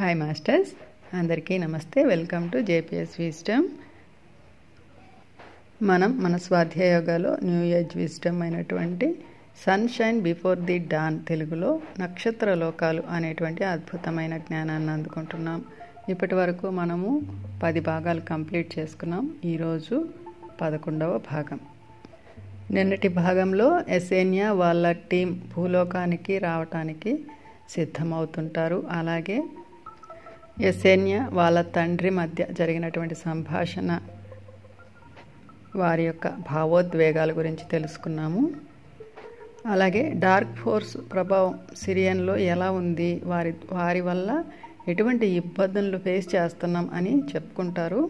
Hi masters, అందరికీ నమస్తే. Welcome to JPS wisdom. మన స్వాధ్యాయ యోగాలో న్యూ ఏజ్ విజ్డమ్ అయినటువంటి సన్షైన్ బిఫోర్ ది డాన్, తెలుగులో నక్షత్ర లోకాలు అనేటువంటి అద్భుతమైన జ్ఞానాన్ని అందుకుంటున్నాం. ఇప్పటి వరకు మనము 10 భాగాలు కంప్లీట్ చేసుకున్నాం. ఈరోజు 11వ భాగం. నిన్నటి భాగంలో ఎసేనియా వాళ్ళ టీం భూలోకానికి రావటానికి సిద్ధమవుతుంటారు. అలాగే ఎసేనియా వాళ్ళ తండ్రి మధ్య జరిగినటువంటి సంభాషణ, వారి యొక్క భావోద్వేగాల గురించి తెలుసుకున్నాము. అలాగే డార్క్ ఫోర్స్ ప్రభావం సిరియన్లో ఎలా ఉంది, వారి వల్ల ఎటువంటి ఇబ్బందులు ఫేస్ చేస్తున్నాం అని చెప్పుకుంటారు.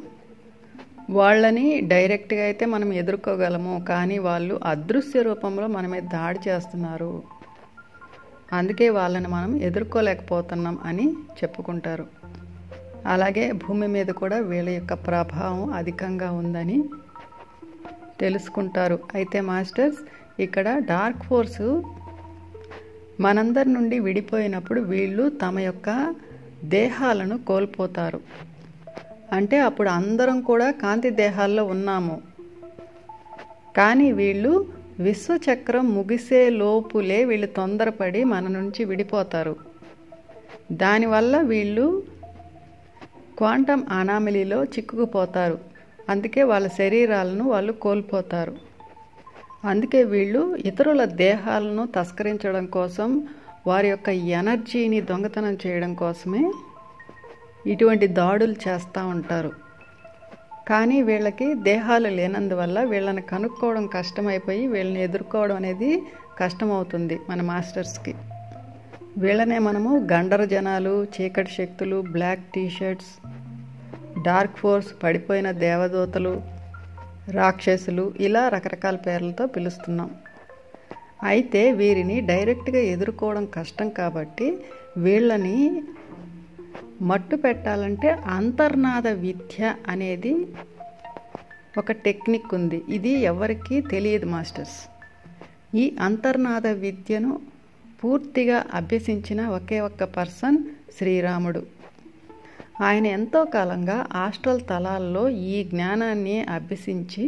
వాళ్ళని డైరెక్ట్గా అయితే మనం ఎదుర్కోగలము, కానీ వాళ్ళు అదృశ్య రూపంలో మన మీద దాడి చేస్తున్నారు, అందుకే వాళ్ళని మనం ఎదుర్కోలేకపోతున్నాం అని చెప్పుకుంటారు. అలాగే భూమి మీద కూడా వీళ్ళ యొక్క ప్రభావం అధికంగా ఉందని తెలుసుకుంటారు. అయితే మాస్టర్స్, ఇక్కడ డార్క్ ఫోర్సు మనందరి నుండి విడిపోయినప్పుడు వీళ్ళు తమ యొక్క దేహాలను కోల్పోతారు. అంటే అప్పుడు అందరం కూడా కాంతి దేహాల్లో ఉన్నాము, కానీ వీళ్ళు విశ్వచక్రం ముగిసే లోపులే వీళ్ళు తొందరపడి మన నుంచి విడిపోతారు. దానివల్ల వీళ్ళు క్వాంటం అనామలీలో చిక్కుకుపోతారు. అందుకే వాళ్ళ శరీరాలను వాళ్ళు కోల్పోతారు. అందుకే వీళ్ళు ఇతరుల దేహాలను తస్కరించడం కోసం, వారి యొక్క ఎనర్జీని దొంగతనం చేయడం కోసమే ఇటువంటి దాడులు చేస్తూ ఉంటారు. కానీ వీళ్ళకి దేహాలు లేనందువల్ల వీళ్ళని కనుక్కోవడం కష్టమైపోయి వీళ్ళని ఎదుర్కోవడం అనేది కష్టమవుతుంది మన మాస్టర్స్కి. వీళ్ళనే మనము గండర జనాలు, చీకటి శక్తులు, బ్లాక్ టీషర్ట్స్, డార్క్ ఫోర్స్, పడిపోయిన దేవదూతలు, రాక్షసులు, ఇలా రకరకాల పేర్లతో పిలుస్తున్నాం. అయితే వీరిని డైరెక్ట్గా ఎదుర్కోవడం కష్టం కాబట్టి వీళ్ళని మట్టు పెట్టాలంటే అంతర్నాద విద్య అనేది ఒక టెక్నిక్ ఉంది. ఇది ఎవరికీ తెలియదు మాస్టర్స్. ఈ అంతర్నాద విద్యను పూర్తిగా అభ్యసించిన ఒకే ఒక్క పర్సన్ శ్రీరాముడు. ఆయన ఎంతో కాలంగా ఆస్ట్రల్ తలాల్లో ఈ జ్ఞానాన్ని అభ్యసించి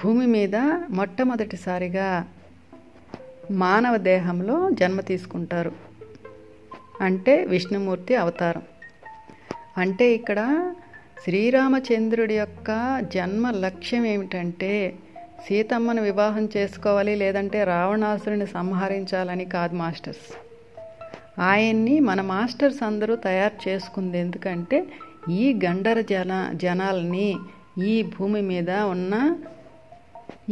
భూమి మీద మొట్టమొదటిసారిగా మానవ దేహంలో జన్మ తీసుకుంటారు. అంటే విష్ణుమూర్తి అవతారం. అంటే ఇక్కడ శ్రీరామచంద్రుడి యొక్క జన్మ లక్ష్యం ఏమిటంటే సీతమ్మను వివాహం చేసుకోవాలి, లేదంటే రావణాసురుని సంహరించాలని కాదు మాస్టర్స్. ఆయన్ని మన మాస్టర్స్ అందరూ తయారు చేసుకుంది ఎందుకంటే ఈ గండర జనాల్ని, ఈ భూమి మీద ఉన్న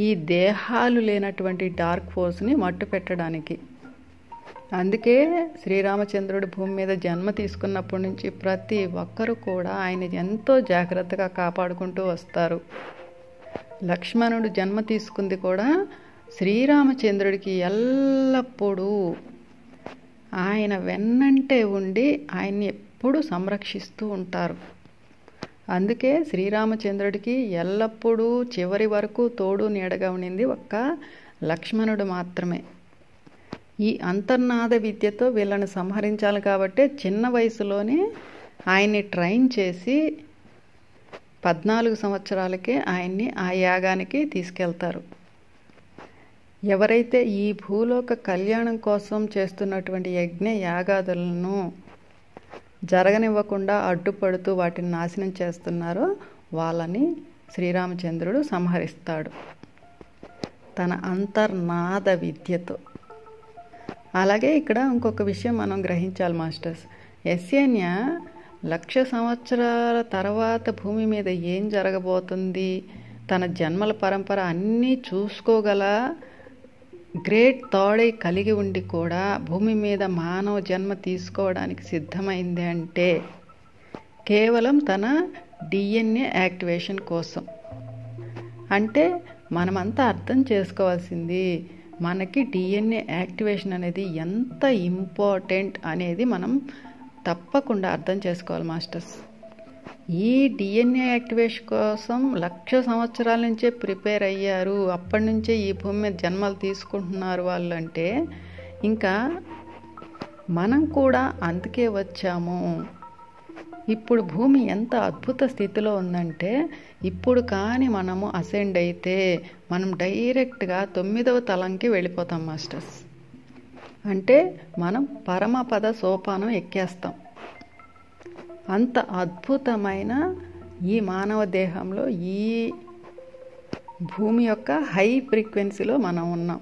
ఈ దేహాలు లేనటువంటి డార్క్ ఫోర్స్ని మట్టు పెట్టడానికి. అందుకే శ్రీరామచంద్రుడు భూమి మీద జన్మ తీసుకున్నప్పటి నుంచి ప్రతి ఒక్కరూ కూడా ఆయన ఎంతో జాగ్రత్తగా కాపాడుకుంటూ వస్తారు. లక్ష్మణుడు జన్మ తీసుకుంది కూడా శ్రీరామచంద్రుడికి ఎల్లప్పుడూ ఆయన వెన్నంటే ఉండి ఆయన్ని ఎప్పుడూ సంరక్షిస్తూ ఉంటారు. అందుకే శ్రీరామచంద్రుడికి ఎల్లప్పుడూ చివరి వరకు తోడు నీడగా ఉండింది ఒక్క లక్ష్మణుడు మాత్రమే. ఈ అంతర్నాద విద్యతో వీళ్ళని సంహరించాలి కాబట్టి చిన్న వయసులోనే ఆయన్ని ట్రైన్ చేసి 14 సంవత్సరాలకే ఆయన్ని ఆ యాగానికి తీసుకెళ్తారు. ఎవరైతే ఈ భూలోక కళ్యాణం కోసం చేస్తున్నటువంటి యజ్ఞ యాగాదులను జరగనివ్వకుండా అడ్డుపడుతూ వాటిని నాశనం చేస్తున్నారో వాళ్ళని శ్రీరామచంద్రుడు సంహరిస్తాడు తన అంతర్నాద విద్యతో. అలాగే ఇక్కడ ఇంకొక విషయం మనం గ్రహించాలి మాస్టర్స్. ఎసేనియా 1,00,000 సంవత్సరాల తర్వాత భూమి మీద ఏం జరగబోతుంది, తన జన్మల పరంపర అన్నీ చూసుకోగల గ్రేట్ థాట్ కలిగి ఉండి కూడా భూమి మీద మానవ జన్మ తీసుకోవడానికి సిద్ధమైంది అంటే కేవలం తన DNA యాక్టివేషన్ కోసం. అంటే మనమంతా అర్థం చేసుకోవాల్సింది, మనకి DNA యాక్టివేషన్ అనేది ఎంత ఇంపార్టెంట్ అనేది మనం తప్పకుండా అర్థం చేసుకోవాలి మాస్టర్స్. ఈ DNA యాక్టివేషన్ కోసం 1,00,000 సంవత్సరాల నుంచే ప్రిపేర్ అయ్యారు, అప్పటి నుంచే ఈ భూమి మీద జన్మలు తీసుకుంటున్నారు వాళ్ళు. అంటే ఇంకా మనం కూడా అందుకే వచ్చాము. ఇప్పుడు భూమి ఎంత అద్భుత స్థితిలో ఉందంటే, ఇప్పుడు కానీ మనము అసెండ్ అయితే మనం డైరెక్ట్గా 9వ తలంకి వెళ్ళిపోతాం మాస్టర్స్. అంటే మనం పరమపద సోపానం ఎక్కేస్తాం. అంత అద్భుతమైన ఈ మానవ దేహంలో ఈ భూమి యొక్క హై ఫ్రీక్వెన్సీలో మనం ఉన్నాం.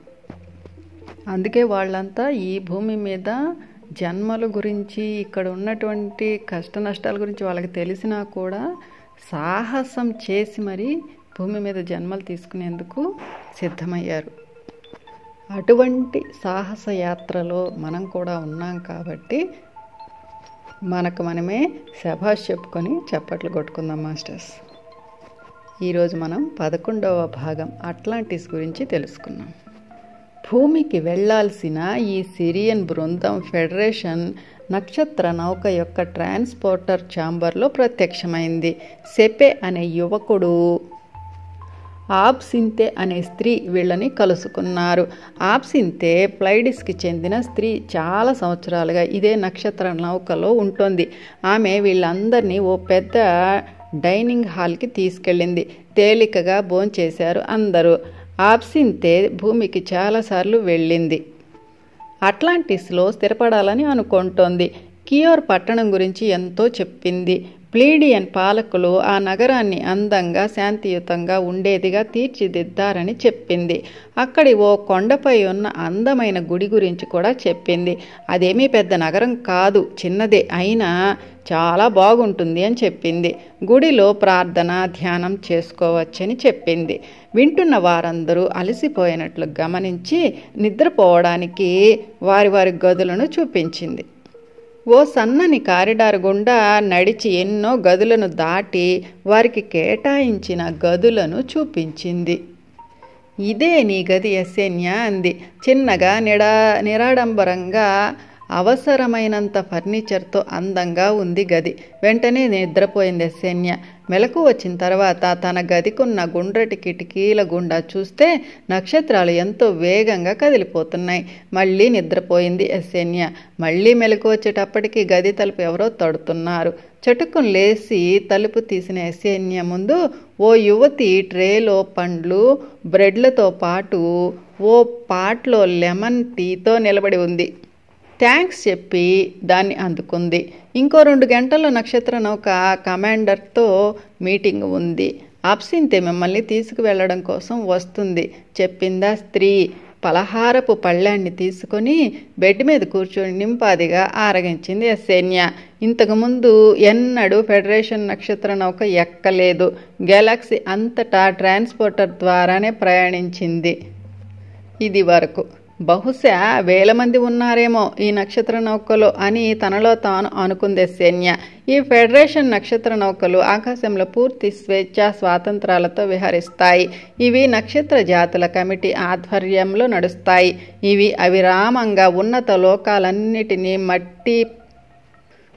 అందుకే వాళ్ళంతా ఈ భూమి మీద జన్మల గురించి, ఇక్కడ ఉన్నటువంటి కష్ట నష్టాల గురించి వాళ్ళకి తెలిసినా కూడా సాహసం చేసి మరీ భూమి మీద జన్మలు తీసుకునేందుకు సిద్ధమయ్యారు. అటువంటి సాహస యాత్రలో మనం కూడా ఉన్నాం కాబట్టి మనకు మనమే శభాష్ చెప్పుకొని చప్పట్లు కొట్టుకుందాం మాస్టర్స్. ఈరోజు మనం 11వ భాగం అట్లాంటిస్ గురించి తెలుసుకున్నాం. భూమికి వెళ్లాల్సిన ఈ సిరియన్ బృందం ఫెడరేషన్ నక్షత్ర నౌక యొక్క ట్రాన్స్పోర్టర్ ఛాంబర్లో ప్రత్యక్షమైంది. సెపె అనే యువకుడు, ఆబ్సింతే అనే స్త్రీ వీళ్ళని కలుసుకున్నారు. ఆబ్సింతే ప్లైడిస్కి చెందిన స్త్రీ. చాలా సంవత్సరాలుగా ఇదే నక్షత్ర నౌకలో ఉంటుంది. ఆమె వీళ్ళందరినీ ఓ పెద్ద డైనింగ్ హాల్కి తీసుకెళ్ళింది. తేలికగా భోంచేశారు అందరూ. ఆబ్సింతే భూమికి చాలాసార్లు వెళ్ళింది. అట్లాంటిస్లో స్థిరపడాలని అనుకుంటోంది. కియోర్ పట్టణం గురించి ఎంతో చెప్పింది. ప్లీడియన్ పాలకులు ఆ నగరాన్ని అందంగా, శాంతియుతంగా ఉండేదిగా తీర్చిదిద్దారని చెప్పింది. అక్కడి ఓ కొండపై ఉన్న అందమైన గుడి గురించి కూడా చెప్పింది. అదేమీ పెద్ద నగరం కాదు, చిన్నదే, అయినా చాలా బాగుంటుంది అని చెప్పింది. గుడిలో ప్రార్థన, ధ్యానం చేసుకోవచ్చని చెప్పింది. వింటున్న వారందరూ అలసిపోయినట్లు గమనించి నిద్రపోవడానికి వారి వారి గదులను చూపించింది. ఓ సన్నని కారిడార్ గుండా నడిచి ఎన్నో గదులను దాటి వారికి కేటాయించిన గదులను చూపించింది. ఇదే నీ గది యసేన్యా అంది. చిన్నగా నిరాడంబరంగా అవసరమైనంత ఫర్నిచర్తో అందంగా ఉంది గది. వెంటనే నిద్రపోయింది యసేన్య. మెలకు వచ్చిన తర్వాత తన గదికున్న గుండ్రటి కిటికీల గుండా చూస్తే నక్షత్రాలు ఎంతో వేగంగా కదిలిపోతున్నాయి. మళ్ళీ నిద్రపోయింది యసేన్య. మళ్ళీ మెలకు వచ్చేటప్పటికి గది తలుపు ఎవరో తడుతున్నారు. చటుక్కును లేచి తలుపు తీసిన యసేన్య ముందు ఓ యువతి ట్రేలో పండ్లు, బ్రెడ్లతో పాటు ఓ పాట్లో లెమన్ టీతో నిలబడి ఉంది. థ్యాంక్స్ చెప్పి దాన్ని అందుకుంది. ఇంకో 2 గంటల్లో నక్షత్ర నౌక కమాండర్తో మీటింగ్ ఉంది. ఆబ్సింతే మిమ్మల్ని తీసుకువెళ్ళడం కోసం వస్తుంది చెప్పిందా స్త్రీ. పలహారపు పళ్ళాన్ని తీసుకొని బెడ్ మీద కూర్చొని నింపాదిగా ఆరగించింది యసేన్య. ఇంతకుముందు ఎన్నడూ ఫెడరేషన్ నక్షత్ర నౌక ఎక్కలేదు. గెలాక్సీ అంతటా ట్రాన్స్పోర్టర్ ద్వారానే ప్రయాణించింది ఇది వరకు. బహుశా 1000 మంది ఉన్నారేమో ఈ నక్షత్ర నౌకలో అని తనలో తాను అనుకుంది యసేన్య. ఈ ఫెడరేషన్ నక్షత్ర నౌకలు ఆకాశంలో పూర్తి స్వేచ్ఛ స్వాతంత్రాలతో విహరిస్తాయి. ఇవి నక్షత్ర జాతుల కమిటీ ఆధ్వర్యంలో నడుస్తాయి. ఇవి అవిరామంగా ఉన్నత లోకాలన్నిటినీ మట్టి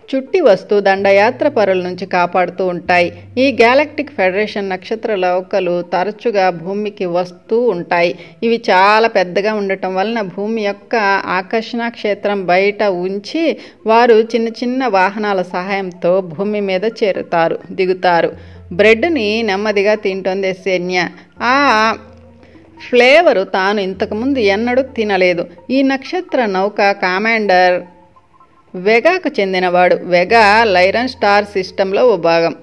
చుట్టి వస్తూ దండయాత్ర పరుల నుంచి కాపాడుతూ ఉంటాయి. ఈ గ్యాలక్టిక్ ఫెడరేషన్ నక్షత్ర నౌకలు తరచుగా భూమికి వస్తూ ఉంటాయి. ఇవి చాలా పెద్దగా ఉండటం వలన భూమి యొక్క ఆకర్షణ క్షేత్రం బయట ఉంచి వారు చిన్న చిన్న వాహనాల సహాయంతో భూమి మీద దిగుతారు. బ్రెడ్ని నెమ్మదిగా తింటోంది యసేన్య. ఆ ఫ్లేవరు తాను ఇంతకుముందు ఎన్నడూ తినలేదు. ఈ నక్షత్ర నౌక కమాండర్ వెగాకు చెందినవాడు. వెగా లైరన్ స్టార్ సిస్టంలో ఓ భాగం.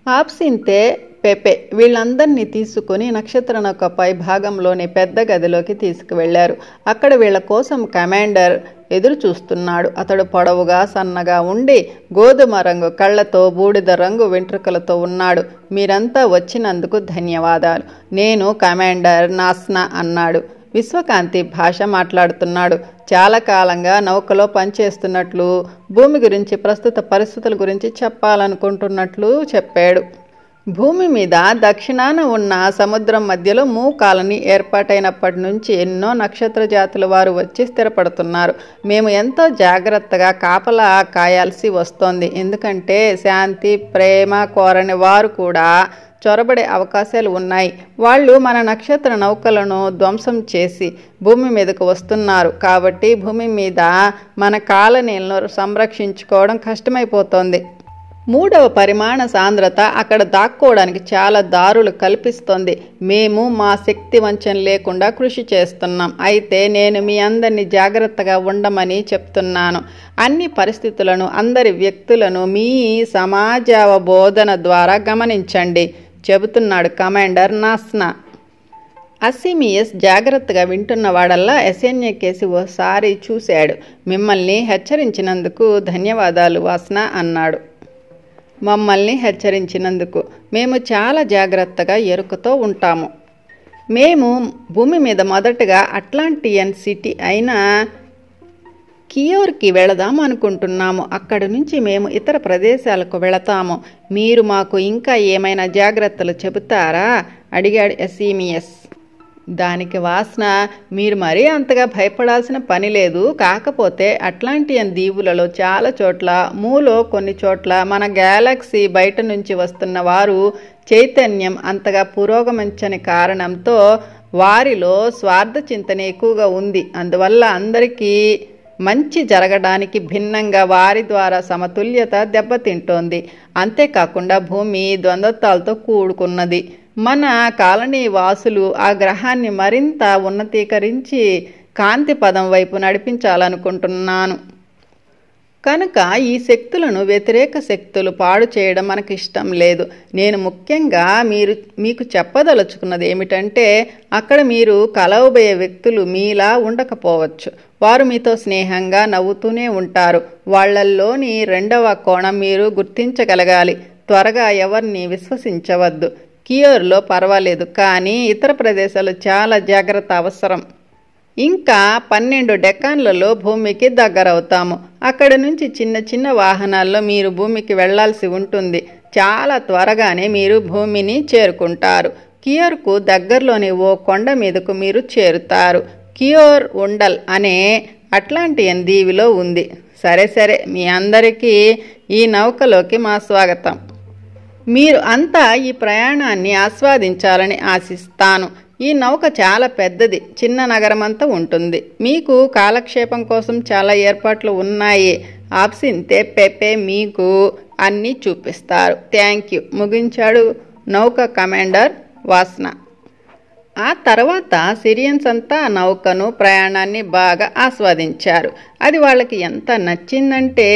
ఆబ్సింతే, పెపె వీళ్ళందరినీ తీసుకుని నక్షత్ర నౌక పై భాగంలోని పెద్ద గదిలోకి తీసుకువెళ్లారు. అక్కడ వీళ్ల కోసం కమాండర్ ఎదురు చూస్తున్నాడు. అతడు పొడవుగా, సన్నగా ఉండి గోధుమ రంగు కళ్లతో, బూడిద రంగు వెంట్రుకలతో ఉన్నాడు. మీరంతా వచ్చినందుకు ధన్యవాదాలు. నేను కమాండర్ నాస్నా అన్నాడు. విశ్వకాంతి భాష మాట్లాడుతున్నాడు. చాలా కాలంగా నౌకలో పనిచేస్తున్నట్లు, భూమి గురించి, ప్రస్తుత పరిస్థితుల గురించి చెప్పాలనుకుంటున్నట్లు చెప్పాడు. భూమి మీద దక్షిణాన ఉన్న సముద్రం మధ్యలో కాలనీ ఏర్పాటైనప్పటి నుంచి ఎన్నో నక్షత్ర జాతుల వారు వచ్చి స్థిరపడుతున్నారు. మేము ఎంతో జాగ్రత్తగా కాపలా కాయాల్సి వస్తోంది. ఎందుకంటే శాంతి, ప్రేమ కోరని వారు కూడా చొరబడే అవకాశాలు ఉన్నాయి. వాళ్ళు మన నక్షత్ర నౌకలను ధ్వంసం చేసి భూమి మీదకు వస్తున్నారు. కాబట్టి భూమి మీద మన కాలనీలను సంరక్షించుకోవడం కష్టమైపోతోంది. 3వ పరిమాణ సాంద్రత అక్కడ దాక్కోవడానికి చాలా దారులు కల్పిస్తోంది. మేము మా శక్తి వంచన లేకుండా కృషి చేస్తున్నాం. అయితే నేను మీ అందరినీ జాగ్రత్తగా ఉండమని చెప్తున్నాను. అన్ని పరిస్థితులను, అందరి వ్యక్తులను మీ సమాజావబోధన ద్వారా గమనించండి చెబుతున్నాడు కమాండర్ నాస్నా. అసిమియస్ జాగ్రత్తగా వింటున్నవాడల్లా ఎసెన్యా కేసి ఓసారి చూశాడు. మిమ్మల్ని హెచ్చరించినందుకు ధన్యవాదాలు వాస్నా అన్నాడు. మమ్మల్ని హెచ్చరించినందుకు. మేము చాలా జాగ్రత్తగా ఎరుకతో ఉంటాము. మేము భూమి మీద మొదటగా అట్లాంటియన్ సిటీ అయిన కియోర్కి వెళదాం అనుకుంటున్నాము. అక్కడి నుంచి మేము ఇతర ప్రదేశాలకు వెళతాము. మీరు మాకు ఇంకా ఏమైనా జాగ్రత్తలు చెబుతారా అడిగాడు ఎసీమియస్. దానికి వాస్నా, మీరు మరీ అంతగా భయపడాల్సిన పని లేదు. కాకపోతే అట్లాంటియన్ దీవులలో చాలా చోట్ల, మూలో కొన్ని చోట్ల మన గ్యాలక్సీ బయట నుంచి వస్తున్న వారు చైతన్యం అంతగా పురోగమించని కారణంతో వారిలో స్వార్థ చింతన ఎక్కువగా ఉంది. అందువల్ల అందరికీ మంచి జరగడానికి భిన్నంగా వారి ద్వారా సమతుల్యత దెబ్బతింటోంది. అంతేకాకుండా భూమి ద్వంద్వత్వాలతో కూడుకున్నది. మన కాలనీ వాసులు ఆ గ్రహాన్ని మరింత ఉన్నతీకరించి కాంతి పదం వైపు నడిపించాలనుకుంటున్నాను. కనుక ఈ శక్తులను వ్యతిరేక శక్తులు పాడు చేయడం మనకు ఇష్టం లేదు. నేను ముఖ్యంగా మీకు చెప్పదలుచుకున్నది ఏమిటంటే, అక్కడ మీరు కలవబోయే వ్యక్తులు మీలా ఉండకపోవచ్చు. వారు మీతో స్నేహంగా నవ్వుతూనే ఉంటారు. వాళ్లల్లోని 2వ కోణం మీరు గుర్తించగలగాలి. త్వరగా ఎవరిని విశ్వసించవద్దు. కియోర్లో పర్వాలేదు, కానీ ఇతర ప్రదేశాలు చాలా జాగ్రత్త అవసరం. ఇంకా 12 డెకాన్లలో భూమికి దగ్గరవుతాము. అక్కడి నుంచి చిన్న చిన్న వాహనాల్లో మీరు భూమికి వెళ్లాల్సి ఉంటుంది. చాలా త్వరగానే మీరు భూమిని చేరుకుంటారు. కియోర్కు దగ్గరలోని ఓ కొండ మీదకు మీరు చేరుతారు. కియోర్ ఉండల్ అనే అట్లాంటియన్ దీవిలో ఉంది. సరే, మీ అందరికీ ఈ నౌకలోకి మా స్వాగతం. మీరు అంతా ఈ ప్రయాణాన్ని ఆస్వాదించాలని ఆశిస్తాను. ఈ నౌక చాలా పెద్దది. చిన్న నగరమంతా ఉంటుంది. మీకు కాలక్షేపం కోసం చాలా ఏర్పాట్లు ఉన్నాయి. ఆప్సింతే పెపే మీకు అన్నీ చూపిస్తారు. థ్యాంక్ యూ ముగించాడు నౌక కమాండర్ వాస్నా. ఆ తర్వాత సిరియన్స్ అంతా నౌకను, ప్రయాణాన్ని బాగా ఆస్వాదించారు. అది వాళ్ళకి ఎంత నచ్చిందంటే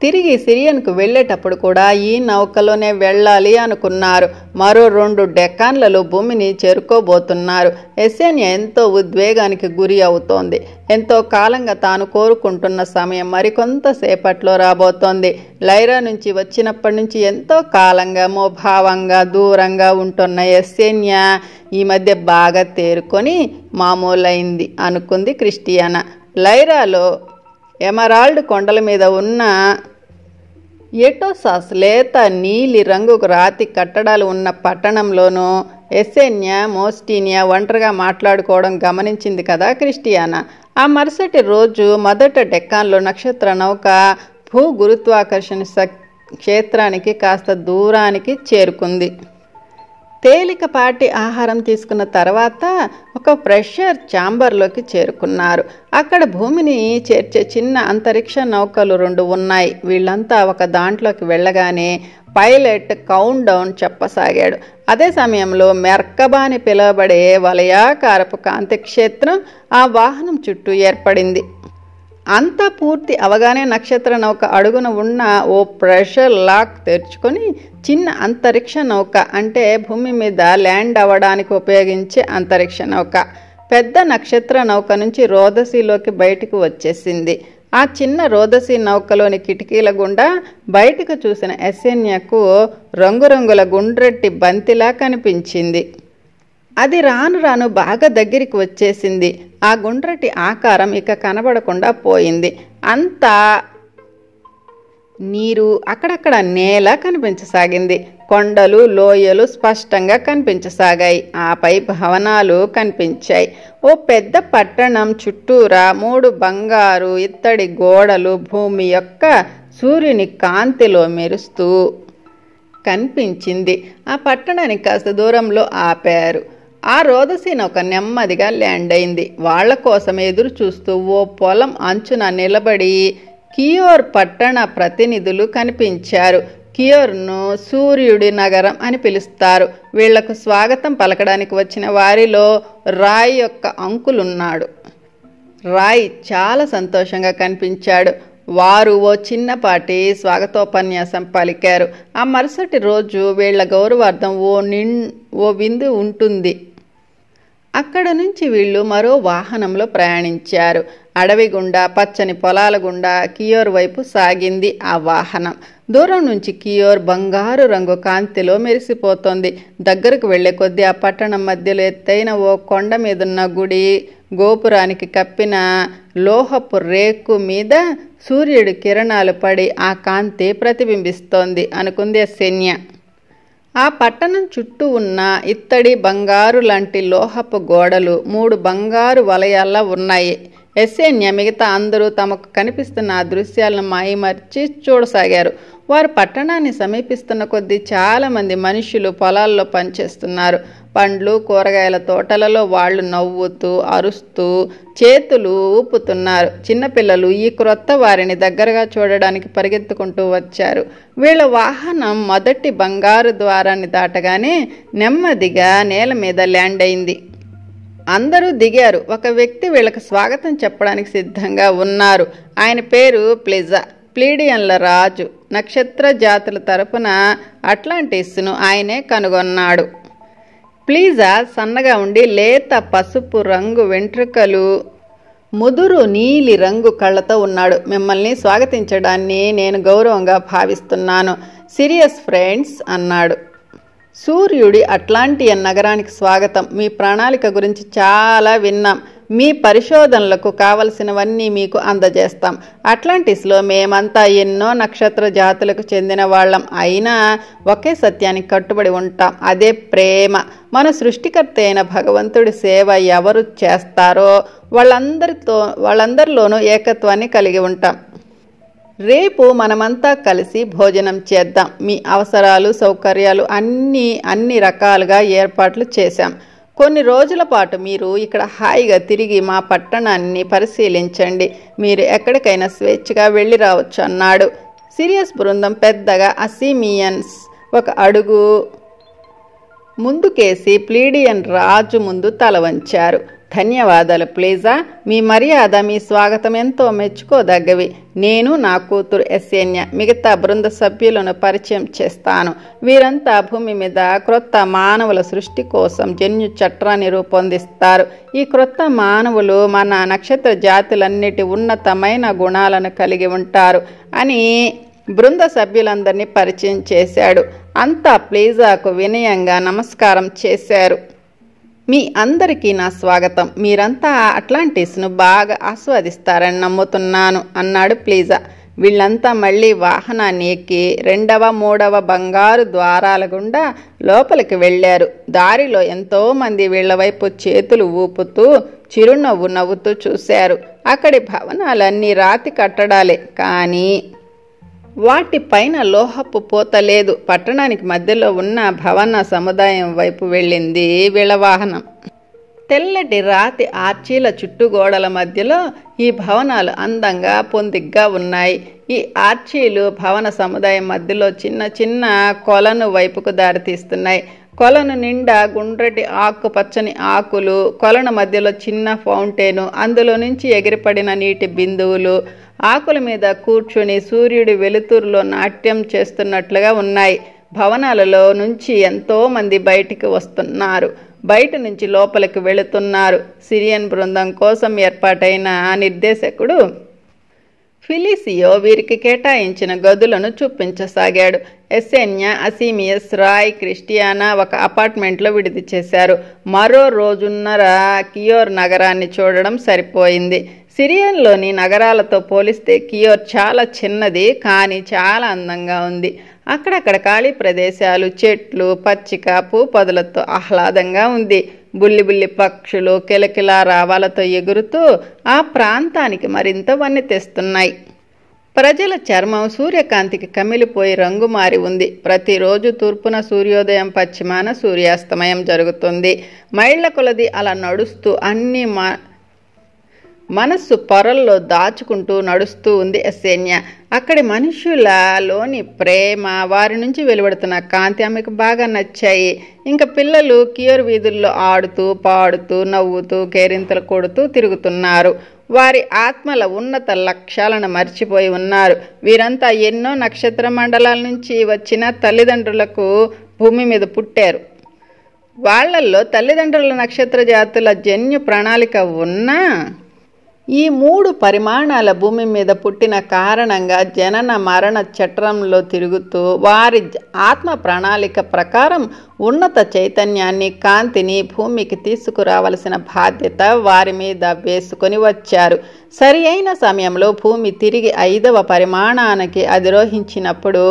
తిరిగి సిరియన్కు వెళ్ళేటప్పుడు కూడా ఈ నౌకలోనే వెళ్ళాలి అనుకున్నారు. మరో 2 డెకాన్లలో భూమిని చేరుకోబోతున్నారు. ఎసెన్యా ఎంతో ఉద్వేగానికి గురి అవుతోంది. ఎంతో కాలంగా తాను కోరుకుంటున్న సమయం మరికొంతసేపట్లో రాబోతోంది. లైరా నుంచి వచ్చినప్పటి నుంచి ఎంతో కాలంగా మోభావంగా దూరంగా ఉంటున్న ఎసెన్యా ఈ మధ్య బాగా తేరుకొని మామూలైంది అనుకుంది క్రిస్టియానా. లైరాలో ఎమరాల్డ్ కొండల మీద ఉన్న ఎటోసాస్ లేత నీలి రంగు రాతి కట్టడాలు ఉన్న పట్టణంలోనూ ఎసెన్యా, మోస్టీనియా ఒంటరిగా మాట్లాడుకోవడం గమనించింది కదా క్రిస్టియానా. ఆ మరుసటి రోజు మొదట డెక్కాన్లో నక్షత్ర నౌక భూ గురుత్వాకర్షణ క్షేత్రానికి కాస్త దూరానికి చేరుకుంది. తేలికపాటి ఆహారం తీసుకున్న తర్వాత ఒక ప్రెషర్ ఛాంబర్లోకి చేరుకున్నారు. అక్కడ భూమిని చేర్చే చిన్న అంతరిక్ష నౌకలు 2 ఉన్నాయి. వీళ్ళంతా ఒక దాంట్లోకి వెళ్ళగానే పైలట్ కౌంట్ డౌన్ చెప్పసాగాడు. అదే సమయంలో మెర్కబా అని పిలువబడే వలయాకారపు కాంతి క్షేత్రం ఆ వాహనం చుట్టూ ఏర్పడింది. అంతా పూర్తి అవగానే నక్షత్ర నౌక అడుగున ఉన్న ఓ ప్రెషర్ లాక్ తెరుచుకొని చిన్న అంతరిక్ష నౌక, అంటే భూమి మీద ల్యాండ్ అవ్వడానికి ఉపయోగించే అంతరిక్ష నౌక, పెద్ద నక్షత్ర నౌక నుంచి రోదసీలోకి బయటకు వచ్చేసింది. ఆ చిన్న రోదసీ నౌకలోని కిటికీల గుండా బయటకు చూసిన ఎసెన్యాకు రంగురంగుల గుండ్రటి బంతిలా కనిపించింది. అది రాను రాను బాగా దగ్గరికి వచ్చేసింది. ఆ గుండ్రటి ఆకారం ఇక కనబడకుండా పోయింది. అంతా నీరు, అక్కడక్కడ నేల కనిపించసాగింది. కొండలు, లోయలు స్పష్టంగా కనిపించసాగాయి. ఆపై భవనాలు కనిపించాయి. ఓ పెద్ద పట్టణం చుట్టూరా 3 బంగారు ఇత్తడి గోడలు భూమి యొక్క సూర్యుని కాంతిలో మెరుస్తూ కనిపించింది. ఆ పట్టణానికి కాస్త దూరంలో ఆపారు. ఆ రోదసీ నౌక నెమ్మదిగా ల్యాండ్ అయింది. వాళ్ల కోసం ఎదురు చూస్తూ ఓ పొలం అంచున నిలబడి కియోర్ పట్టణ ప్రతినిధులు కనిపించారు. కియోర్ను సూర్యుడి నగరం అని పిలుస్తారు. వీళ్లకు స్వాగతం పలకడానికి వచ్చిన వారిలో రాయ్ యొక్క అంకులున్నాడు. రాయ్ చాలా సంతోషంగా కనిపించాడు. వారు ఓ చిన్నపాటి స్వాగతోపన్యాసం పలికారు. ఆ మరుసటి రోజు వీళ్ల గౌరవార్థం ఓ విందు ఉంటుంది. అక్కడ నుంచి వీళ్ళు మరో వాహనంలో ప్రయాణించారు. అడవి గుండా పచ్చని పొలాల గుండా కియోర్ వైపు సాగింది ఆ వాహనం. దూరం నుంచి కియోర్ బంగారు రంగు కాంతిలో మెరిసిపోతోంది. దగ్గరకు వెళ్లే కొద్దీ ఆ పట్టణం మధ్యలో ఎత్తైన ఓ కొండ మీదున్న గుడి గోపురానికి కప్పిన లోహపు రేకు మీద సూర్యుడి కిరణాలు పడి ఆ కాంతి ప్రతిబింబిస్తోంది అనుకుంది శన్య. ఆ పట్టణం చుట్టూ ఉన్న ఇత్తడి బంగారు లాంటి లోహపు గోడలు 3 బంగారు వలయాల్లా ఉన్నాయి. ఎస్సేన్య మిగతా అందరూ తమకు కనిపిస్తున్న ఆ దృశ్యాలను మాయమర్చి చూడసాగారు. వారు పట్టణాన్ని సమీపిస్తున్న కొద్దీ చాలామంది మనుషులు పొలాల్లో పనిచేస్తున్నారు. పండ్లు కూరగాయల తోటలలో వాళ్ళు నవ్వుతూ అరుస్తూ చేతులు ఊపుతున్నారు. చిన్నపిల్లలు ఈ క్రొత్త వారిని దగ్గరగా చూడడానికి పరిగెత్తుకుంటూ వచ్చారు. వీళ్ళ వాహనం మొదటి బంగారు ద్వారాన్ని దాటగానే నెమ్మదిగా నేల మీద ల్యాండ్ అయింది. అందరూ దిగారు. ఒక వ్యక్తి వీళ్ళకి స్వాగతం చెప్పడానికి సిద్ధంగా ఉన్నారు. ఆయన పేరు ప్లిజా. ప్లీడియన్ల రాజు. నక్షత్ర జాతుల తరపున అట్లాంటిస్ను ఆయనే కనుగొన్నాడు. ప్లీజా సన్నగా ఉండి లేత పసుపు రంగు వెంట్రుకలు, ముదురు నీలి రంగు కళ్ళతో ఉన్నాడు. మిమ్మల్ని స్వాగతించడాన్ని నేను గౌరవంగా భావిస్తున్నాను. సీరియస్ ఫ్రెండ్స్ అన్నాడు. సూర్యుడి అట్లాంటియన్ నగరానికి స్వాగతం. మీ ప్రణాళిక గురించి చాలా విన్నాం. మీ పరిశోధనలకు కావలసినవన్నీ మీకు అందజేస్తాం. అట్లాంటిస్లో మేమంతా ఎన్నో నక్షత్ర జాతులకు చెందిన వాళ్ళం. అయినా ఒకే సత్యానికి కట్టుబడి ఉంటాం. అదే ప్రేమ. మన సృష్టికర్త అయిన భగవంతుడి సేవ ఎవరు చేస్తారో వాళ్ళందరిలోనూ ఏకత్వాన్ని కలిగి ఉంటాం. రేపు మనమంతా కలిసి భోజనం చేద్దాం. మీ అవసరాలు సౌకర్యాలు అన్ని రకాలుగా ఏర్పాట్లు చేశాం. కొన్ని రోజుల పాటు మీరు ఇక్కడ హాయిగా తిరిగి మా పట్టణాన్ని పరిశీలించండి. మీరు ఎక్కడికైనా స్వేచ్ఛగా వెళ్ళి రావచ్చు అన్నాడు. సీరియస్ బృందం పెద్దగా అసీమియన్స్ ఒక అడుగు ముందుకేసి ప్లీడియన్ రాజు ముందు తల వంచారు. ధన్యవాదాలు ప్లీజా. మీ మర్యాద మీ స్వాగతం ఎంతో మెచ్చుకోదగ్గవి. నేను నా కూతురు ఎస్సేన్య మిగతా బృంద సభ్యులను పరిచయం చేస్తాను. వీరంతా భూమి మీద క్రొత్త మానవుల సృష్టి కోసం జన్యు చట్టాన్ని రూపొందిస్తారు. ఈ క్రొత్త మానవులు మన నక్షత్ర జాతులన్నిటి ఉన్నతమైన గుణాలను కలిగి ఉంటారు అని బృంద సభ్యులందరినీ పరిచయం చేశాడు. అంతా ప్లీజాకు వినయంగా నమస్కారం చేశారు. మీ అందరికీ నా స్వాగతం. మీరంతా అట్లాంటిస్ను బాగా ఆస్వాదిస్తారని నమ్ముతున్నాను అన్నాడు ప్లీజా. వీళ్ళంతా మళ్ళీ వాహనాన్ని ఎక్కి 2వ 3వ బంగారు ద్వారాల గుండా లోపలికి వెళ్ళారు. దారిలో ఎంతోమంది వీళ్ల వైపు చేతులు ఊపుతూ చిరునవ్వు నవ్వుతూ చూశారు. అక్కడి భవనాలన్నీ రాతి కట్టడాలే, కానీ వాటిపైన లోహపు పూత లేదు. పట్టణానికి మధ్యలో ఉన్న భవన సముదాయం వైపు వెళ్ళింది వీళ్ళ వాహనం. తెల్లటి రాతి ఆర్చీల చుట్టుగోడల మధ్యలో ఈ భవనాలు అందంగా పొందిగ్గా ఉన్నాయి. ఈ ఆర్చీలు భవన సముదాయం మధ్యలో చిన్న చిన్న కొలను వైపుకు దారితీస్తున్నాయి. కొలను నిండా గుండ్రటి ఆకుపచ్చని ఆకులు, కొలను మధ్యలో చిన్న ఫౌంటైను, అందులో నుంచి ఎగిరిపడిన నీటి బిందువులు, ఆకుల మీద కూర్చుని సూర్యుడి వెలుతురులో నాట్యం చేస్తున్నట్లుగా ఉన్నాయి. భవనాలలో నుంచి ఎంతో మంది బయటికి వస్తున్నారు, బయట నుంచి లోపలికి వెళుతున్నారు. సిరియన్ బృందం కోసం ఏర్పాటైన నిర్దేశకుడు ఫిలిసియో వీరికి కేటాయించిన గదులను చూపించసాగాడు. ఎస్సేన్య, అసీమియస్, రాయ్, క్రిస్టియానా ఒక అపార్ట్మెంట్లో విడిది చేశారు. మరో రోజున్నర కియోర్ నగరాన్ని చూడడం సరిపోయింది. సిరియన్లోని నగరాలతో పోలిస్తే కియోర్ చాలా చిన్నది, కానీ చాలా అందంగా ఉంది. అక్కడక్కడ ఖాళీ ప్రదేశాలు, చెట్లు, పచ్చిక, పూపొదలతో ఆహ్లాదంగా ఉంది. బుల్లి బుల్లి పక్షులు కిలకిలా రావాలతో ఎగురుతూ ఆ ప్రాంతానికి మరింత వన్నె తెస్తున్నాయి. ప్రజల చర్మం సూర్యకాంతికి కమిలిపోయి రంగు మారి ఉంది. ప్రతిరోజు తూర్పున సూర్యోదయం, పశ్చిమాన సూర్యాస్తమయం జరుగుతుంది. మైళ్ల కొలది అలా నడుస్తూ అన్ని మనస్సు పొరల్లో దాచుకుంటూ నడుస్తూ ఉంది యస్సేన్యా. అక్కడి మనుషులలోని ప్రేమ, వారి నుంచి వెలువడుతున్న కాంతి ఆమెకు బాగా నచ్చాయి. ఇంకా పిల్లలు కియోర్ వీధుల్లో ఆడుతూ పాడుతూ నవ్వుతూ కేరింతలు కొడుతూ తిరుగుతున్నారు. వారి ఆత్మల ఉన్నత లక్ష్యాలను మర్చిపోయి ఉన్నారు. వీరంతా ఎన్నో నక్షత్ర మండలాల నుంచి వచ్చిన తల్లిదండ్రులకు భూమి మీద పుట్టారు. వాళ్లల్లో తల్లిదండ్రుల నక్షత్ర జాతుల జన్యు ప్రణాళిక ఉన్నా ఈ 3 పరిమాణాల భూమి మీద పుట్టిన కారణంగా జనన మరణ చట్రంలో తిరుగుతూ వారి ఆత్మ ప్రణాళిక ప్రకారం ఉన్నత చైతన్యాన్ని, కాంతిని భూమికి తీసుకురావలసిన బాధ్యత వారి మీద వేసుకొని వచ్చారు. సరి అయిన సమయంలో భూమి తిరిగి 5వ పరిమాణానికి అధిరోహించినప్పుడు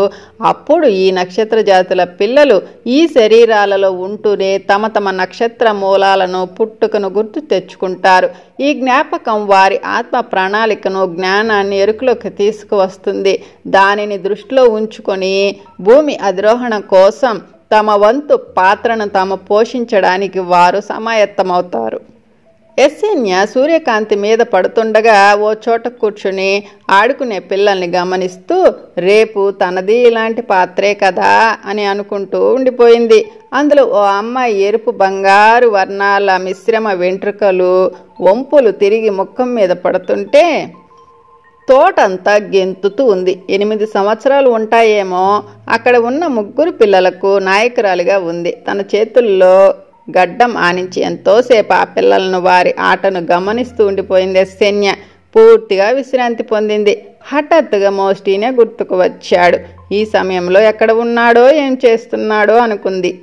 అప్పుడు ఈ నక్షత్ర జాతుల పిల్లలు ఈ శరీరాలలో ఉంటూనే తమ తమ నక్షత్ర మూలాలను, పుట్టుకను గుర్తు తెచ్చుకుంటారు. ఈ జ్ఞాపకం వారి ఆత్మ ప్రణాళికను, జ్ఞానాన్ని ఎరుకలోకి తీసుకువస్తుంది. దానిని దృష్టిలో ఉంచుకొని భూమి అధిరోహణ కోసం తమ వంతు పాత్రను తాము పోషించడానికి వారు సమాయత్తమవుతారు. యస్సేన్యా సూర్యకాంతి మీద పడుతుండగా ఓ చోట కూర్చుని ఆడుకునే పిల్లల్ని గమనిస్తూ రేపు తనది ఇలాంటి పాత్రే కదా అని అనుకుంటూ ఉండిపోయింది. అందులో ఓ అమ్మాయి ఎరుపు బంగారు వర్ణాల మిశ్రమ వెంట్రుకలు, వంపులు తిరిగి ముఖం మీద పడుతుంటే తోటంతా గెంతుతూ ఉంది. 8 సంవత్సరాలు ఉంటాయేమో. అక్కడ ఉన్న 3 పిల్లలకు నాయకురాలిగా ఉంది. తన చేతుల్లో గడ్డం ఆనించి ఎంతోసేపు ఆ పిల్లలను, వారి ఆటను గమనిస్తూ ఉండిపోయింది యస్సేన్యా. పూర్తిగా విశ్రాంతి పొందింది. హఠాత్తుగా మోస్టీనే గుర్తుకు వచ్చాడు. ఈ సమయంలో ఎక్కడ ఉన్నాడో, ఏం చేస్తున్నాడో అనుకుంది.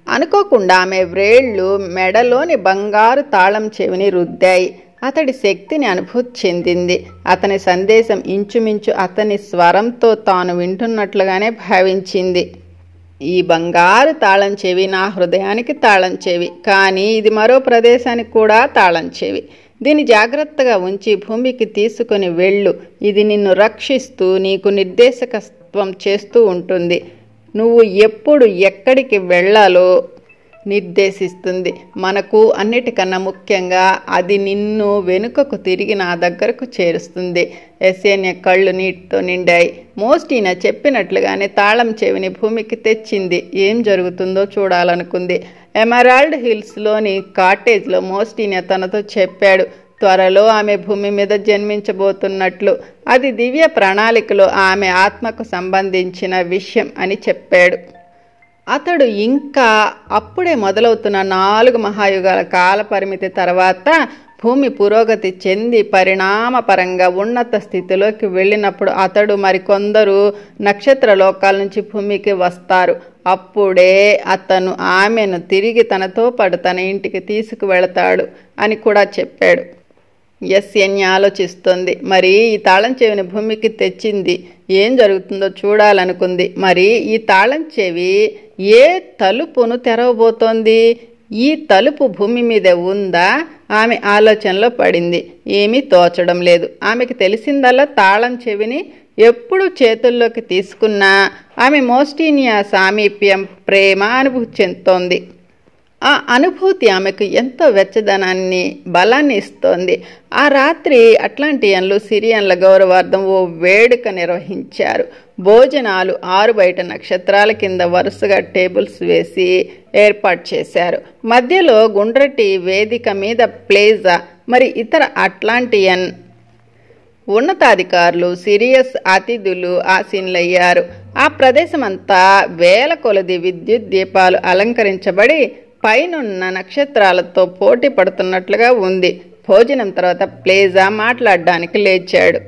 అనుకోకుండా ఆమె వ్రేళ్లు మెడలోని బంగారు తాళం చెవిని రుద్దాయి. అతడి శక్తిని అనుభూతి చెందింది. అతని సందేశం ఇంచుమించు అతని స్వరంతో తాను వింటున్నట్లుగానే భావించింది. ఈ బంగారు తాళం చెవి నా హృదయానికి తాళం చెవి, కానీ ఇది మరో ప్రదేశానికి కూడా తాళం చెవి. దీన్ని జాగ్రత్తగా ఉంచి భూమికి తీసుకొని వెళ్ళు. ఇది నిన్ను రక్షిస్తూ నీకు నిర్దేశకత్వం చేస్తూ ఉంటుంది. నువ్వు ఎప్పుడు ఎక్కడికి వెళ్ళాలో నిర్దేశిస్తుంది. మనకు అన్నిటికన్నా ముఖ్యంగా అది నిన్ను వెనుకకు తిరిగి నా దగ్గరకు చేరుస్తుంది. యస్సేన్యా కళ్ళు నీటితో నిండాయి. మోస్టీనా చెప్పినట్లుగానే తాళం చెవిని భూమికి తెచ్చింది. ఏం జరుగుతుందో చూడాలనుకుంది. ఎమరాల్డ్ హిల్స్లోని కాటేజ్లో మోస్టీనా తనతో చెప్పాడు త్వరలో ఆమె భూమి మీద జన్మించబోతున్నట్లు. అది దివ్య ప్రణాళికలో ఆమె ఆత్మకు సంబంధించిన విషయం అని చెప్పాడు. అతడు ఇంకా అప్పుడే మొదలవుతున్న 4 మహాయుగాల కాల పరిమితి తర్వాత భూమి పురోగతి చెంది పరిణామపరంగా ఉన్నత స్థితిలోకి వెళ్ళినప్పుడు అతడు మరికొందరు నక్షత్ర లోకాల నుంచి భూమికి వస్తారు. అప్పుడే అతను ఆమెను తిరిగి తనతో పాటు తన ఇంటికి తీసుకువెళతాడు అని కూడా చెప్పాడు. యస్సేన్యా ఆలోచిస్తోంది. మరి ఈ తాళం చెవిని భూమికి తెచ్చింది ఏం జరుగుతుందో చూడాలనుకుంది. మరి ఈ తాళం చెవి ఏ తలుపును తెరవబోతోంది? ఈ తలుపు భూమి మీద ఉందా? ఆమె ఆలోచనలో పడింది. ఏమీ తోచడం లేదు. ఆమెకు తెలిసిందల్లా తాళం చెవిని ఎప్పుడు చేతుల్లోకి తీసుకున్నా ఆమె మోస్టీనియా సామీప్యం, ప్రేమ అనుభూతి చెందుతోంది. ఆ అనుభూతి ఆమెకు ఎంతో వెచ్చదనాన్ని, బలాన్ని ఇస్తోంది. ఆ రాత్రి అట్లాంటియన్లు సిరియన్ల గౌరవార్థం ఓ వేడుక నిర్వహించారు. భోజనాలు 6 బయట నక్షత్రాల కింద వరుసగా టేబుల్స్ వేసి ఏర్పాటు చేశారు. మధ్యలో గుండ్రటి వేదిక మీద ప్లేజా, మరి ఇతర అట్లాంటియన్ ఉన్నతాధికారులు, సిరియస్ అతిథులు ఆసీనులయ్యారు. ఆ ప్రదేశమంతా వేల కొలది విద్యుత్ దీపాలు అలంకరించబడి పైనున్న నక్షత్రాలతో పోటీ పడుతున్నట్లుగా ఉంది. భోజనం తర్వాత ప్లేజా మాట్లాడడానికి లేచాడు.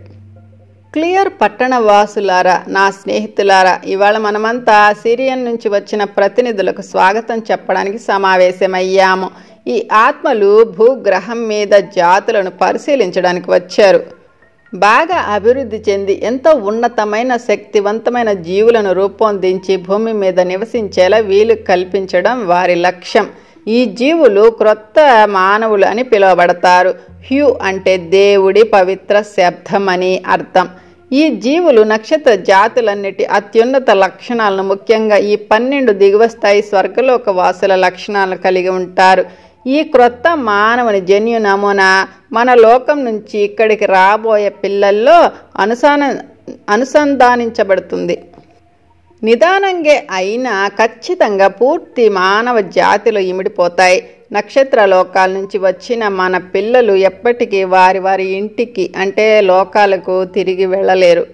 క్లియర్ పట్టణ వాసులారా, నా స్నేహితులారా, ఇవాళ మనమంతా సిరియన్ నుంచి వచ్చిన ప్రతినిధులకు స్వాగతం చెప్పడానికి సమావేశమయ్యాము. ఈ ఆత్మలు భూగ్రహం మీద జాతులను పరిశీలించడానికి వచ్చారు. బాగా అభివృద్ధి చెంది ఎంతో ఉన్నతమైన శక్తివంతమైన జీవులను రూపొందించి భూమి మీద నివసించేలా వీలు కల్పించడం వారి లక్ష్యం. ఈ జీవులు క్రొత్త మానవులు అని పిలువబడతారు. హ్యూ అంటే దేవుడి పవిత్ర శబ్దం అని అర్థం. ఈ జీవులు నక్షత్ర జాతులన్నిటి అత్యున్నత లక్షణాలను, ముఖ్యంగా ఈ 12 దిగువ స్థాయి స్వర్గలోక వాసుల లక్షణాలను కలిగి ఉంటారు. ఈ క్రొత్త మానవుని జన్యు నమూనా మన లోకం నుంచి ఇక్కడికి రాబోయే పిల్లల్లో అనుసంధానించబడుతుంది. నిదానంగా అయినా ఖచ్చితంగా పూర్తి మానవ జాతిలో ఇమిడిపోతాయి. నక్షత్ర లోకాల నుంచి వచ్చిన మన పిల్లలు ఎప్పటికీ వారి వారి ఇంటికి అంటే లోకాలకు తిరిగి వెళ్ళలేరు.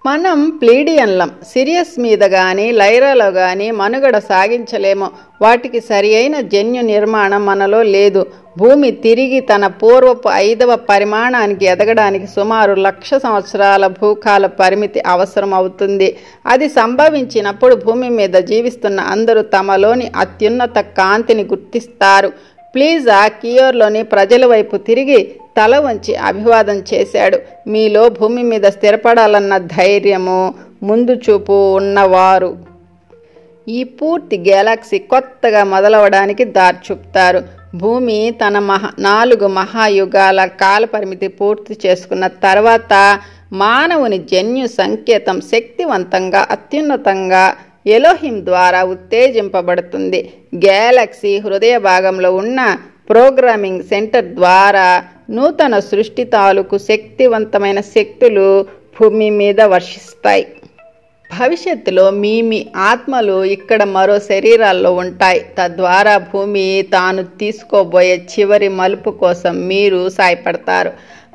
మనం ప్లీడియన్లం. సిరియస్ మీద కానీ లైరాలో కానీ మనుగడ సాగించలేము. వాటికి సరి అయిన జన్యు నిర్మాణం మనలో లేదు. భూమి తిరిగి తన పూర్వపు 5వ పరిమాణానికి ఎదగడానికి సుమారు 1,00,000 సంవత్సరాల భూకాల పరిమితి అవసరం అవుతుంది. అది సంభవించినప్పుడు భూమి మీద జీవిస్తున్న అందరూ తమలోని అత్యున్నత కాంతిని గుర్తిస్తారు. ప్లీజా కియోర్లోని ప్రజల వైపు తిరిగి తల వంచి అభివాదం చేశాడు. మీలో భూమి మీద స్థిరపడాలన్న ధైర్యము, ముందు చూపు ఉన్నవారు ఈ పూర్తి గెలాక్సీ కొత్తగా మొదలవడానికి దారి చూపుతారు. భూమి తన 4 మహాయుగాల కాలపరిమితి పూర్తి చేసుకున్న తర్వాత మానవుని జన్యు సంకేతం శక్తివంతంగా, అత్యున్నతంగా ఎలోహిం ద్వారా ఉత్తేజింపబడుతుంది. గెలాక్సీ హృదయ భాగంలో ఉన్న ప్రోగ్రామింగ్ సెంటర్ ద్వారా నూతన సృష్టి తాలూకు శక్తివంతమైన శక్తులు భూమి మీద వర్షిస్తాయి. భవిష్యత్తులో మీ ఆత్మలు ఇక్కడ మరో శరీరాల్లో ఉంటాయి. తద్వారా భూమి తాను తీసుకోబోయే చివరి మలుపు కోసం మీరు సాయపడతారు.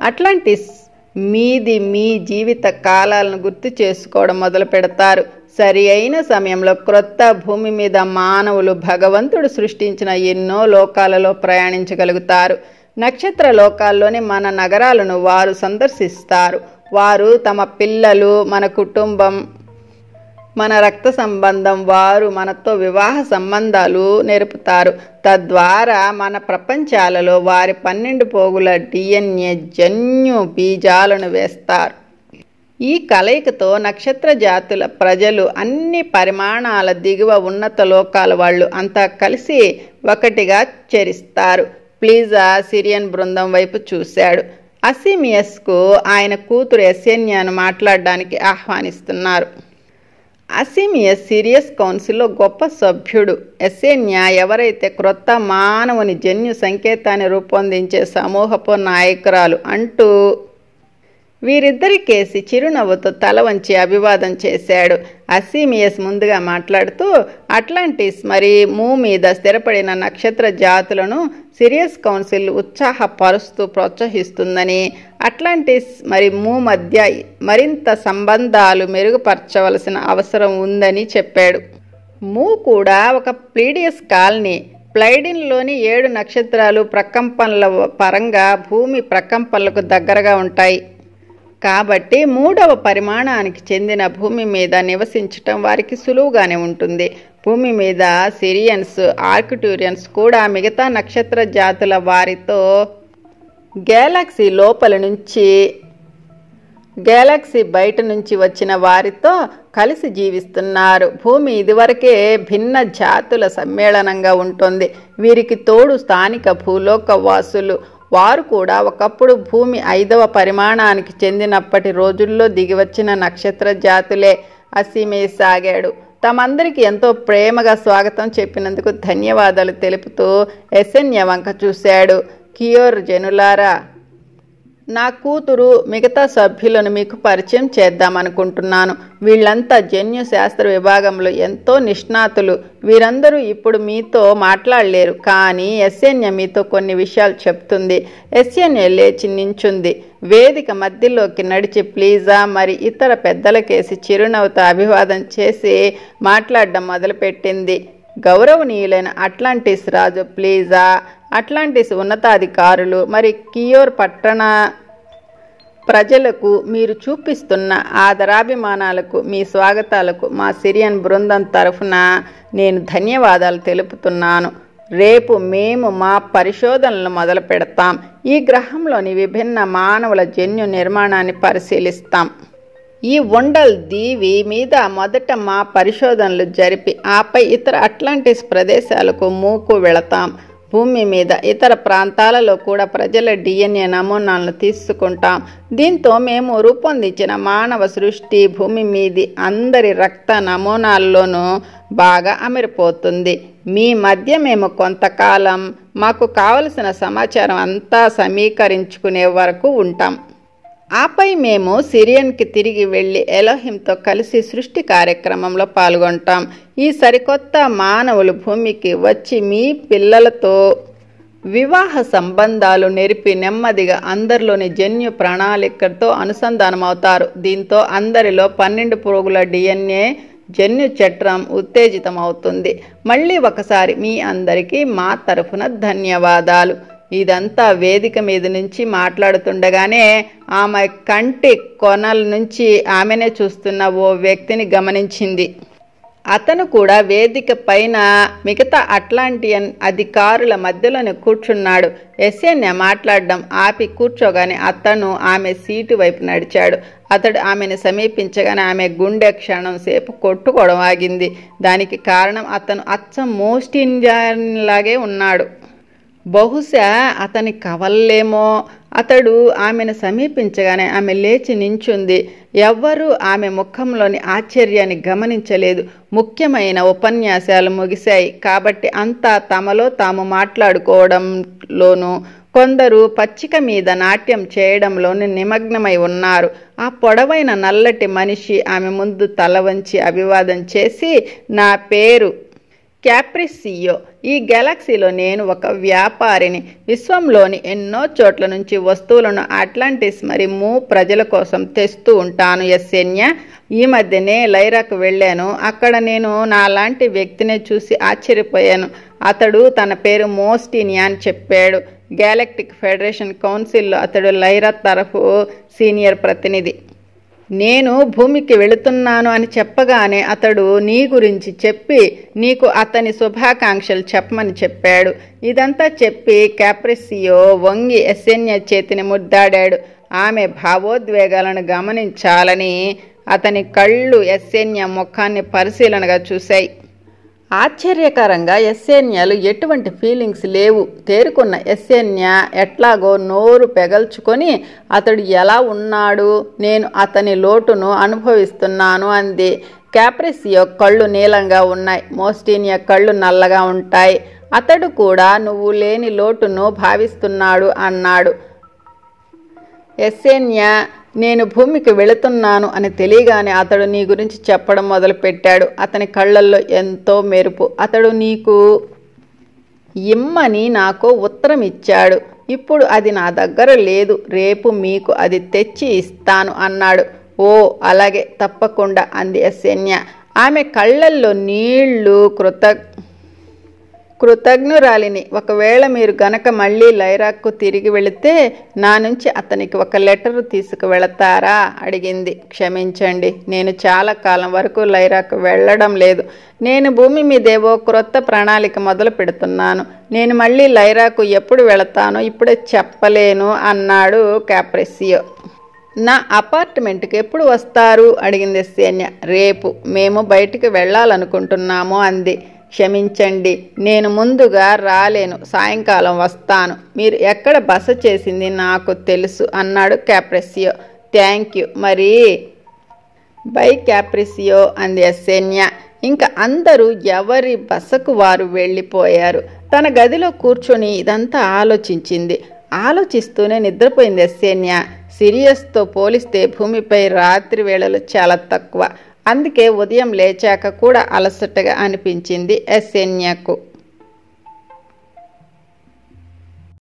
అట్లాంటిస్ మీది మీ జీవిత కాలాలను గుర్తు చేసుకోవడం మొదలు పెడతారు. సరి అయిన సమయంలో క్రొత్త భూమి మీద మానవులు భగవంతుడు సృష్టించిన ఎన్నో లోకాలలో ప్రయాణించగలుగుతారు. నక్షత్ర లోకాల్లోని మన నగరాలను వారు సందర్శిస్తారు. వారు తమ పిల్లలు, మన కుటుంబం, మన రక్త సంబంధం వారు మనతో వివాహ సంబంధాలు నేర్పుతారు. తద్వారా మన ప్రపంచాలలో వారి 12 పోగుల DNA జన్యు బీజాలను వేస్తారు. ఈ కలయికతో నక్షత్ర జాతుల ప్రజలు, అన్ని పరిమాణాల దిగువ ఉన్నత లోకాల వాళ్ళు అంతా కలిసి ఒకటిగా చేరిస్తారు. ప్లీజా సిరియన్ బృందం వైపు చూశాడు. అసిమియస్కు ఆయన కూతురు ఎస్ఎన్యాను మాట్లాడడానికి ఆహ్వానిస్తున్నారు. అసిమియస్ సిరియస్ కౌన్సిల్లో గొప్ప సభ్యుడు. ఎస్ఎన్యా ఎవరైతే క్రొత్త మానవుని జన్యు సంకేతాన్ని రూపొందించే సమూహపు నాయకురాలు అంటూ వీరిద్దరి కేసి చిరునవ్వుతో తల వంచి అభివాదం చేశాడు. అసిమియస్ ముందుగా మాట్లాడుతూ అట్లాంటిస్ మరి మూ మీద స్థిరపడిన నక్షత్ర జాతులను సిరియస్ కౌన్సిల్ ఉత్సాహపరుస్తూ ప్రోత్సహిస్తుందని, అట్లాంటిస్ మరి మూ మధ్య మరింత సంబంధాలు మెరుగుపరచవలసిన అవసరం ఉందని చెప్పాడు. మూ కూడా ఒక ప్లీడియస్ కాలనీ. ప్లైడిన్లోని 7 నక్షత్రాలు ప్రకంపనల పరంగా భూమి ప్రకంపనలకు దగ్గరగా ఉంటాయి. కాబట్టి 3వ పరిమాణానికి చెందిన భూమి మీద నివసించటం వారికి సులువుగానే ఉంటుంది. భూమి మీద సిరియన్స్, ఆర్కిటూరియన్స్ కూడా మిగతా నక్షత్ర జాతుల వారితో గెలాక్సీ లోపల నుంచి, గెలాక్సీ బయట నుంచి వచ్చిన వారితో కలిసి జీవిస్తున్నారు. భూమి ఇదివరకే భిన్న జాతుల సమ్మేళనంగా ఉంటుంది. వీరికి తోడు స్థానిక భూలోక వాసులు. వారు కూడా ఒకప్పుడు భూమి 5వ పరిమాణానికి చెందినప్పటి రోజుల్లో దిగివచ్చిన నక్షత్ర జాతులే. అసిమియస్ సాగాడు. తమందరికీ ఎంతో ప్రేమగా స్వాగతం చెప్పినందుకు ధన్యవాదాలు తెలుపుతూ ఎస్ఎన్య వంక చూశాడు. కియోర్ జనులారా, నా కూతురు మిగతా సభ్యులను మీకు పరిచయం చేద్దామనుకుంటున్నాను. వీళ్ళంతా జన్యు శాస్త్ర విభాగంలో ఎంతో నిష్ణాతులు. వీరందరూ ఇప్పుడు మీతో మాట్లాడలేరు, కానీ ఎస్ఎన్య మీతో కొన్ని విషయాలు చెప్తుంది. ఎస్ఎన్య లేచి నించుంది. వేదిక మధ్యలోకి నడిచి ప్లీజా మరి ఇతర పెద్దలకేసి చిరునవ్వుతో అభివాదం చేసి మాట్లాడడం మొదలుపెట్టింది. గౌరవనీయులైన అట్లాంటిస్ రాజు ప్లీజా, అట్లాంటిస్ ఉన్నతాధికారులు, మరి కియోర్ పట్టణ ప్రజలకు మీరు చూపిస్తున్న ఆదరాభిమానాలకు, మీ స్వాగతాలకు మా సిరియన్ బృందం తరఫున నేను ధన్యవాదాలు తెలుపుతున్నాను. రేపు మేము మా పరిశోధనలు మొదలు పెడతాం. ఈ గ్రహంలోని విభిన్న మానవుల జన్యు నిర్మాణాన్ని పరిశీలిస్తాం. ఈ వండల్ దీవి మీద మొదట మా పరిశోధనలు జరిపి ఆపై ఇతర అట్లాంటిస్ ప్రదేశాలకు మూకు వెళతాం. భూమి మీద ఇతర ప్రాంతాలలో కూడా ప్రజల DNA నమూనాలను తీసుకుంటాం. దీంతో మేము రూపొందించిన మానవ సృష్టి భూమి మీది అందరి రక్త నమూనాల్లోనూ బాగా అమరిపోతుంది. మీ మధ్య మేము కొంతకాలం మాకు కావలసిన సమాచారం అంతా సమీకరించుకునే వరకు ఉంటాం. ఆపై మేము సిరియన్కి తిరిగి వెళ్ళి ఎలోహింతో కలిసి సృష్టి కార్యక్రమంలో పాల్గొంటాం. ఈ సరికొత్త మానవులు భూమికి వచ్చి మీ పిల్లలతో వివాహ సంబంధాలు నెరిపి నెమ్మదిగా అందరిలోని జన్యు ప్రణాళికతో అనుసంధానమవుతారు. దీంతో అందరిలో 12 పురుగుల DNA జన్యు చట్రం ఉత్తేజితమవుతుంది. మళ్ళీ ఒకసారి మీ అందరికీ మా తరఫున ధన్యవాదాలు. ఇదంతా వేదిక మీద నుంచి మాట్లాడుతుండగానే ఆమె కంటి కొనల నుంచి ఆమెనే చూస్తున్న ఓ వ్యక్తిని గమనించింది. అతను కూడా వేదిక పైన మిగతా అట్లాంటియన్ అధికారుల మధ్యలోనే కూర్చున్నాడు. ఎస్ఎన్ఏ మాట్లాడడం ఆపి కూర్చోగానే అతను ఆమె సీటు వైపు నడిచాడు. అతడు ఆమెను సమీపించగానే ఆమె గుండె క్షణం సేపు కొట్టుకోవడం ఆగింది. దానికి కారణం అతను అచ్చం మోస్టిన్జాన్ లాగే ఉన్నాడు. బహుశా అతని కవల్లేమో. అతడు ఆమెను సమీపించగానే ఆమె లేచి నించుంది. ఎవ్వరూ ఆమె ముఖంలోని ఆశ్చర్యాన్ని గమనించలేదు. ముఖ్యమైన ఉపన్యాసాలు ముగిశాయి కాబట్టి అంతా తమలో తాము మాట్లాడుకోవడంలోనూ కొందరు పచ్చిక మీద నాట్యం చేయడంలోనూ నిమగ్నమై ఉన్నారు. ఆ పొడవైన నల్లటి మనిషి ఆమె ముందు తల వంచి అభివాదం చేసి, నా పేరు క్యాప్రిసియో. ఈ గెలాక్సీలో నేను ఒక వ్యాపారిని. విశ్వంలోని ఎన్నో చోట్ల నుంచి వస్తువులను అట్లాంటిస్ మరి ప్రజల కోసం తెస్తూ ఉంటాను. ఎస్ఎన్యా, ఈ మధ్యనే లైరాకు వెళ్ళాను. అక్కడ నేను నాలాంటి వ్యక్తిని చూసి ఆశ్చర్యపోయాను. అతడు తన పేరు మోస్టినియా అని చెప్పాడు. గ్యాలక్టిక్ ఫెడరేషన్ కౌన్సిల్లో అతడు లైరా తరఫు సీనియర్ ప్రతినిధి. నేను భూమికి వెళుతున్నాను అని చెప్పగానే అతడు నీ గురించి చెప్పి నీకు అతని శుభాకాంక్షలు చెప్పమని చెప్పాడు. ఇదంతా చెప్పి క్యాప్రిసియో వంగి ఎస్ఎన్ఏ చేతిని ముద్దాడాడు. ఆమె భావోద్వేగాలను గమనించాలని అతని కళ్ళు ఎస్ఎన్ఏ ముఖాన్ని పరిశీలనగా చూశాయి. ఆశ్చర్యకరంగా ఎస్ఎన్ఏలు ఎటువంటి ఫీలింగ్స్ లేవు. తేరుకున్న ఎస్ఎన్ఏ ఎట్లాగో నోరు పెగల్చుకొని, అతడు ఎలా ఉన్నాడు, నేను అతని లోటును అనుభవిస్తున్నాను అంది. క్యాప్రిసియో కళ్ళు నీలంగా ఉన్నాయి. మోస్టినియా కళ్ళు నల్లగా ఉంటాయి. అతడు కూడా నువ్వు లేని లోటును భావిస్తున్నాడు అన్నాడు. ఎస్ఎన్యా, నేను భూమికి వెళుతున్నాను అని తెలియగానే అతడు నీ గురించి చెప్పడం మొదలుపెట్టాడు. అతని కళ్ళల్లో ఎంతో మెరుపు. అతడు నీకు ఇమ్మని నాకు ఉత్తరం ఇచ్చాడు. ఇప్పుడు అది నా దగ్గర లేదు. రేపు మీకు అది తెచ్చి ఇస్తాను అన్నాడు. ఓ అలాగే, తప్పకుండా అంది ఎస్ఎన్యా. ఆమె కళ్ళల్లో నీళ్లు. కృతజ్ఞురాలిని. ఒకవేళ మీరు గనక మళ్ళీ లైరాకు తిరిగి వెళితే నా నుంచి అతనికి ఒక లెటరు తీసుకువెళతారా అడిగింది. క్షమించండి, నేను చాలా కాలం వరకు లైరాకు వెళ్ళడం లేదు. నేను భూమి మీదేవో క్రొత్త ప్రణాళిక మొదలు పెడుతున్నాను. నేను మళ్ళీ లైరాకు ఎప్పుడు వెళతానో ఇప్పుడే చెప్పలేను అన్నాడు క్యాప్రిసియో. నా అపార్ట్మెంట్కి ఎప్పుడు వస్తారు అడిగింది ఎస్ఎన్యా. రేపు. మేము బయటికి వెళ్ళాలనుకుంటున్నాము అంది. క్షమించండి, నేను ముందుగా రాలేను. సాయంకాలం వస్తాను. మీరు ఎక్కడ బస చేసింది నాకు తెలుసు అన్నాడు క్యాప్రిసియో. Thank you. మరి బై క్యాప్రిసియో అంది ఎస్ఎన్యా. ఇంకా అందరూ ఎవరి బసకు వారు వెళ్ళిపోయారు. తన గదిలో కూర్చొని ఇదంతా ఆలోచించింది. ఆలోచిస్తూనే నిద్రపోయింది ఎస్ఎన్యా. సిరియస్తో పోలిస్తే భూమిపై రాత్రి వేళలు చాలా తక్కువ. అందుకే ఉదయం లేచాక కూడా అలసటగా అనిపించింది ఎస్ఎన్యాకు.